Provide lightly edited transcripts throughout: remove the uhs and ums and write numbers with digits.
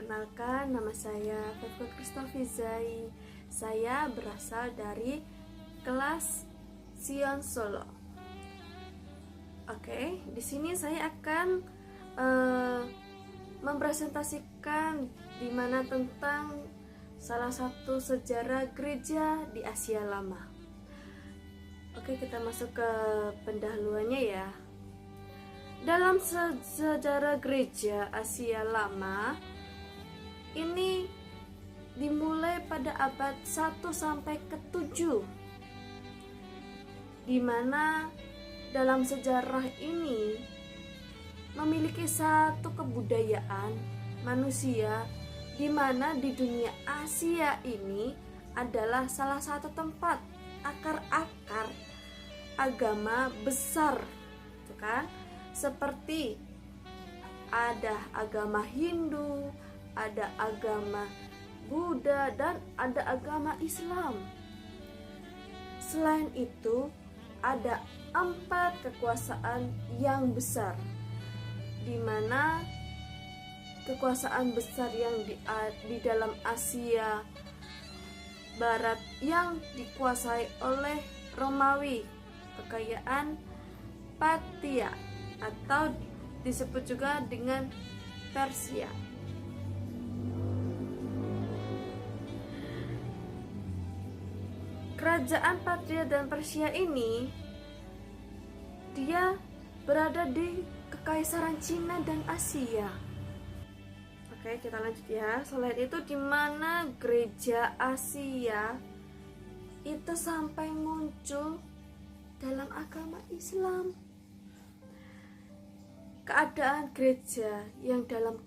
Perkenalkan, nama saya Fefka Kristofizai. Saya berasal dari kelas Sion Solo. Oke, di sini saya akan mempresentasikan dimana tentang salah satu sejarah gereja di Asia Lama. Oke, kita masuk ke pendahuluannya ya. Dalam sejarah gereja Asia Lama ini dimulai pada abad 1 sampai ke 7, di mana dalam sejarah ini memiliki satu kebudayaan manusia di mana di dunia Asia ini adalah salah satu tempat akar-akar agama besar, gitu kan? Seperti ada agama Hindu, ada agama Buddha, dan ada agama Islam. Selain itu, ada 4 kekuasaan yang besar, di mana kekuasaan besar yang di dalam Asia Barat yang dikuasai oleh Romawi, kekayaan Parthia atau disebut juga dengan Persia. Kerajaan Parthia dan Persia ini dia berada di Kekaisaran Cina dan Asia. Oke, kita lanjut ya. Selain itu, di mana gereja Asia itu sampai muncul dalam agama Islam. Keadaan gereja yang dalam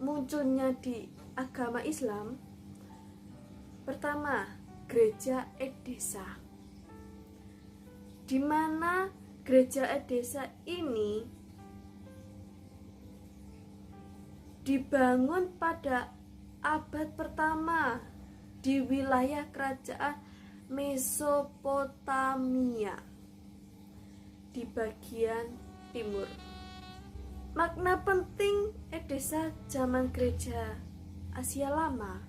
munculnya di agama Islam, pertama, gereja Edesa, di mana gereja Edesa ini dibangun pada abad pertama di wilayah kerajaan Mesopotamia di bagian timur. Makna penting Edesa zaman gereja Asia Lama,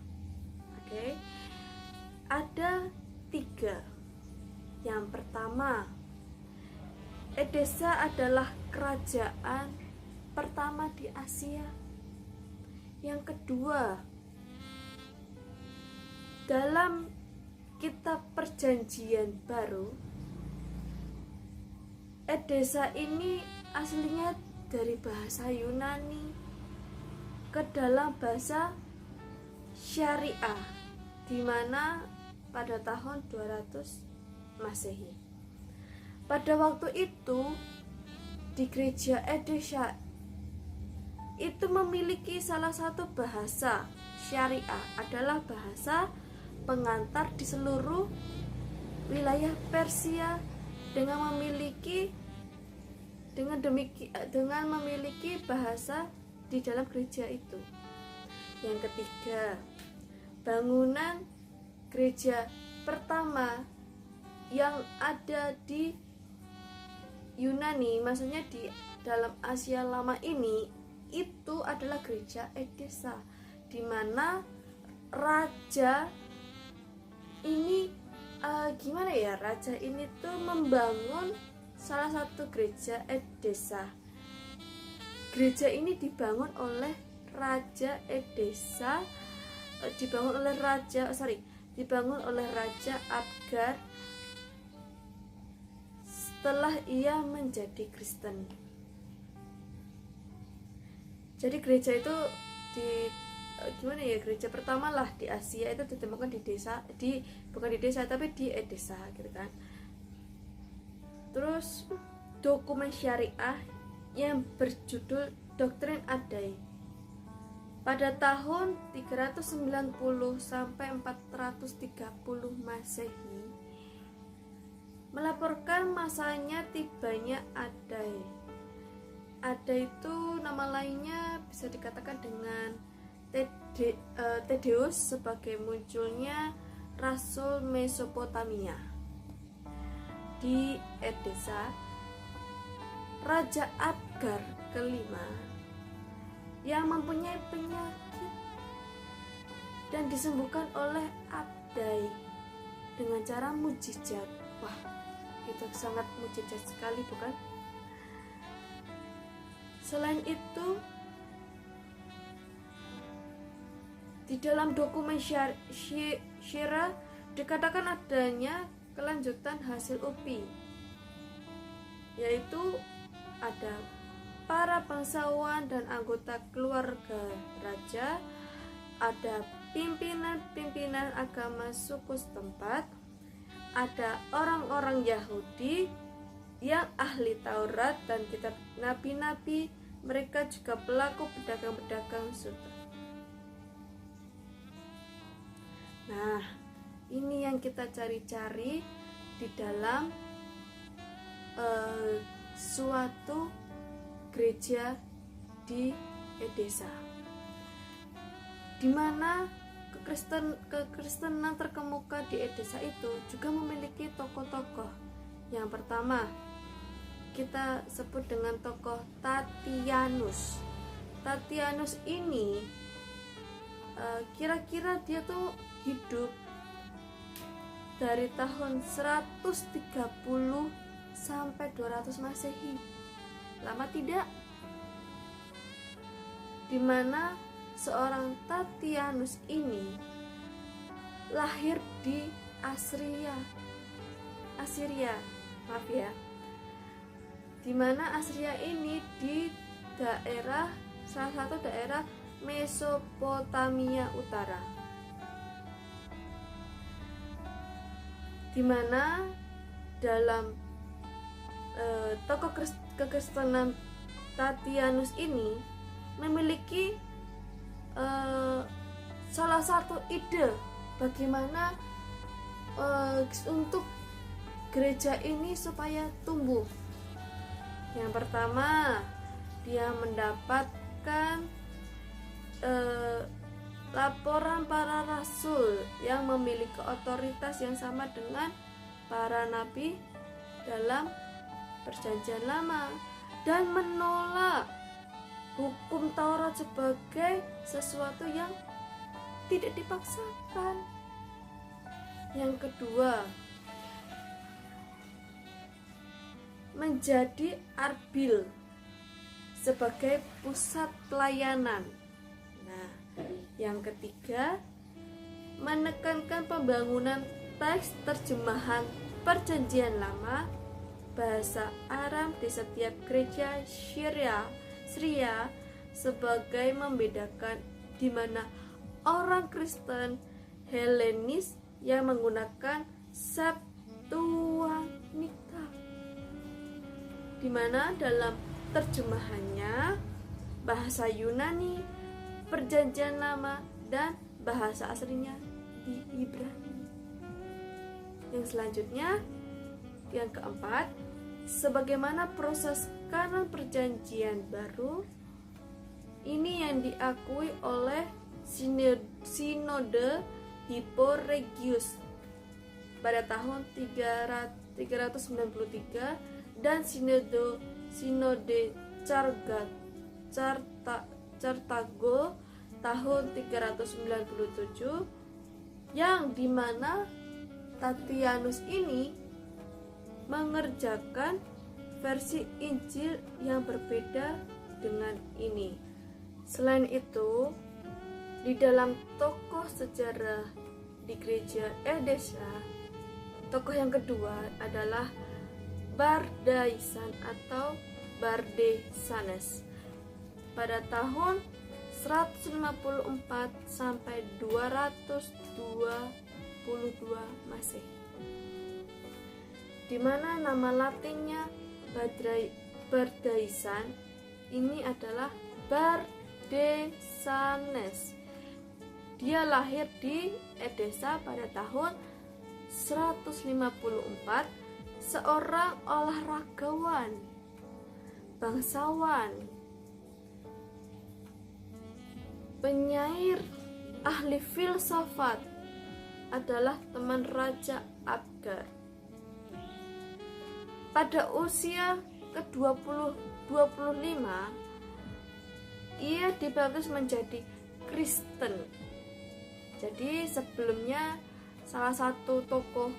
ada 3. Yang pertama, Edesa adalah kerajaan pertama di Asia. Yang kedua, dalam kitab Perjanjian Baru, Edesa ini aslinya dari bahasa Yunani ke dalam bahasa Syariah, di mana pada tahun 200 Masehi. Pada waktu itu di gereja Edesa itu memiliki salah satu bahasa Syariah, adalah bahasa pengantar di seluruh wilayah Persia dengan memiliki bahasa di dalam gereja itu. Yang ketiga, bangunan gereja pertama yang ada di Yunani, maksudnya di dalam Asia Lama ini, itu adalah gereja Edesa, di mana raja ini raja ini tuh membangun salah satu gereja Edesa. Gereja ini dibangun oleh Raja Edesa, dibangun oleh Raja Abgar setelah ia menjadi Kristen. Jadi gereja itu gereja pertama lah di Asia itu ditemukan bukan di desa tapi di Edesa, gitu kan. Terus dokumen syariah yang berjudul Doktrin Adai pada tahun 390 sampai 430 Masehi melaporkan masanya tibanya Adai. Adai itu nama lainnya bisa dikatakan dengan Tedeus sebagai munculnya Rasul Mesopotamia. Di Edesa, Raja Abgar kelima yang mempunyai penyakit dan disembuhkan oleh Abdai dengan cara mujizat. Wah, itu sangat mujizat sekali, bukan? Selain itu, di dalam dokumen Syirah dikatakan adanya kelanjutan hasil UPI, yaitu ada para bangsawan dan anggota keluarga raja, ada pimpinan-pimpinan agama suku setempat, ada orang-orang Yahudi yang ahli Taurat dan kitab nabi-nabi, mereka juga pelaku pedagang-pedagang surga. Nah, ini yang kita cari-cari di dalam suatu gereja di Edessa, di mana kekristenan terkemuka di Edessa itu juga memiliki tokoh-tokoh. Yang pertama kita sebut dengan tokoh Tatianus. Tatianus ini kira-kira dia tuh hidup dari tahun 130 sampai 200 Masehi. Lama tidak? Dimana seorang Tatianus ini lahir di Assyria, maaf ya. Dimana Assyria ini di daerah, salah satu daerah Mesopotamia Utara, dimana dalam tokoh kekristenan Tatianus ini memiliki salah satu ide bagaimana untuk gereja ini supaya tumbuh. Yang pertama, dia mendapatkan laporan para rasul yang memiliki otoritas yang sama dengan para nabi dalam Perjanjian Lama, dan menolak hukum Taurat sebagai sesuatu yang tidak dipaksakan. Yang kedua, menjadi Arbil sebagai pusat pelayanan. Nah, yang ketiga, menekankan pembangunan teks terjemahan Perjanjian Lama bahasa Aram di setiap gereja Syria sebagai membedakan di mana orang Kristen Helenis yang menggunakan Septuaginta, di mana dalam terjemahannya bahasa Yunani, Perjanjian Lama, dan bahasa aslinya di Ibrani. Yang selanjutnya, yang keempat, sebagaimana proses kanon Perjanjian Baru ini yang diakui oleh Sinode Hippo-Regius pada tahun 393 dan Sinode Carthago tahun 397, yang dimana Tatianus ini mengerjakan versi Injil yang berbeda dengan ini. Selain itu, di dalam tokoh sejarah di gereja Edessa, tokoh yang kedua adalah Bardaisan atau Bardesanes pada tahun 154 sampai 222 Masehi, di mana nama latinnya Bardaisan ini adalah Bardesanes. Dia lahir di Edessa pada tahun 154, seorang olahragawan, bangsawan, penyair, ahli filsafat, adalah teman Raja Abgar. Pada usia ke-25, ia dibaptis menjadi Kristen. Jadi sebelumnya salah satu tokoh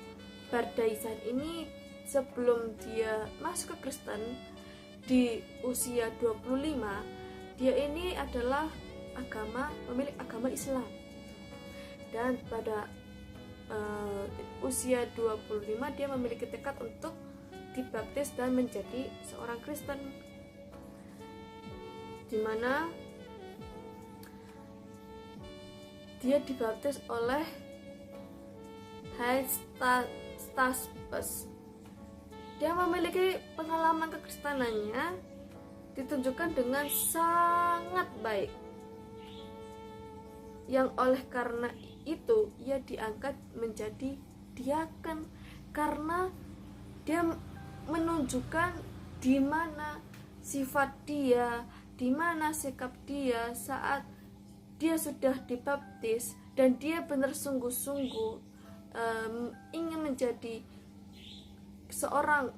Bardaisan ini sebelum dia masuk ke Kristen di usia 25, dia ini adalah memilih agama Islam. Dan pada usia 25 dia memiliki tekad untuk dibaptis dan menjadi seorang Kristen, dimana dia dibaptis oleh Hystaspas. Dia memiliki pengalaman kekristenannya ditunjukkan dengan sangat baik, yang oleh karena itu ia diangkat menjadi diaken, karena dia menunjukkan di mana sifat dia, di mana sikap dia saat dia sudah dibaptis dan dia benar sungguh-sungguh ingin menjadi seorang